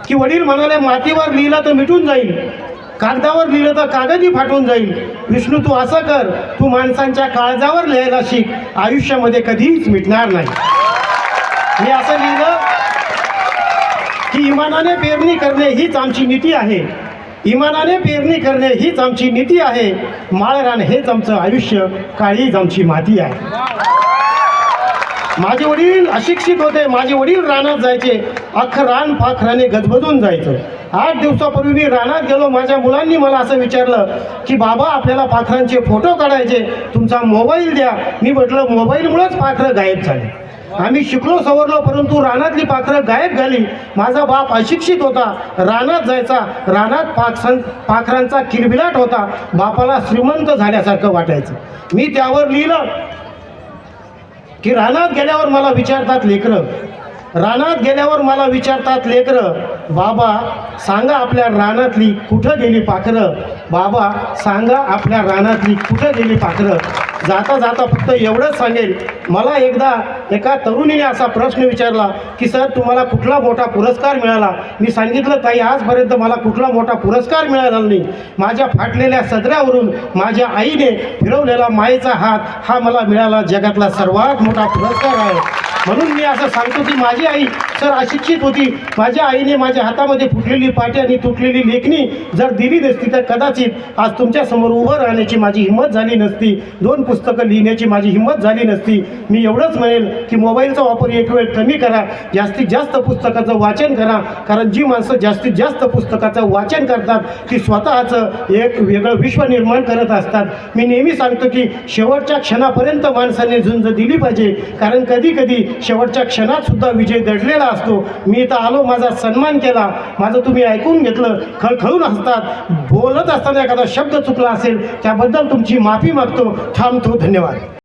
की वडील म्हणाले मातीवर लिहिलं तर मिटून जाईल, कागदावर लिहिलं तर कागदही फाटून जाईल. विष्णू तू असं कर, तू माणसांच्या काळजावर लिहायला शिक, आयुष्यामध्ये कधीच मिटणार नाही. मी असं लिहिलं की इमानाने पेरणी करणे हीच आमची नीती आहे, इमानाने पेरणी करणे हीच आमची नीती आहे, माळरान हेच आमचं आयुष्य, काळीच आमची माती आहे. माझे वडील अशिक्षित होते, माझे वडील रानात जायचे, अख्खं रान पाखराने गजबजून जायचं. 8 दिवसापूर्वी मी रानात गेलो, माझ्या मुलांनी मला असं विचारलं की बाबा आपल्याला पाखरांचे फोटो काढायचे, तुमचा मोबाईल द्या. मी म्हटलं मोबाईलमुळेच पाखरं गायब झाले. आम्ही शिकलो सवरलो, परंतु रानातली पाखरं गायब झाली. माझा बाप अशिक्षित होता, रानात जायचा, रानात पाखरांचा किलबिलाट होता, बापाला श्रीमंत झाल्यासारखं वाटायचं. मी त्यावर लिहिलं की रानात गेल्यावर मला विचारतात लेकरं, रानात गेल्यावर मला विचारतात लेकरं, बाबा सांगा आपल्या रानातली कुठं गेली पाखरं, बाबा सांगा आपल्या रानातली कुठं गेली पाखरं. जाता जाता फक्त एवढंच सांगेल, मला एकदा एका तरुणीने असा प्रश्न विचारला की सर तुम्हाला कुठला मोठा पुरस्कार मिळाला. मी सांगितलं ताई आजपर्यंत मला कुठला मोठा पुरस्कार मिळाला नाही, माझ्या फाटलेल्या सदऱ्यावरून माझ्या आईने फिरवलेला मायेचा हात हा मला मिळाला, जगातला सर्वात मोठा पुरस्कार आहे. म्हणून मी असं सांगतो की माझी आई सर अशिक्षित होती, माझ्या आईने माझ्या हातामध्ये फुटलेली पाटी आणि तुटलेली लेखणी जर दिली नसती तर कदाचित आज तुमच्यासमोर उभं राहण्याची माझी हिंमत झाली नसती, 2 पुस्तकं लिहिण्याची माझी हिंमत झाली नसती. मी एवढंच म्हणेल की मोबाईलचा वापर एक वेळ कमी करा, जास्तीत जास्त पुस्तकाचं वाचन करा, कारण जी माणसं जास्तीत जास्त पुस्तकाचं वाचन करतात ती स्वतःचं एक वेगळं विश्व निर्माण करत असतात. मी नेहमी सांगतो की शेवटच्या क्षणापर्यंत माणसाने झुंज दिली पाहिजे, कारण कधी कधी शेवटच्या क्षणात सुद्धा विजय दडलेला असतो. मी इथं आलो, माझा सन्मान केला, माझं तुम्ही ऐकून घेतलं, खळखळून हसतात. बोलत असताना एखादा शब्द चुकला असेल त्याबद्दल तुमची माफी मागतो. थांबतो. धन्यवाद.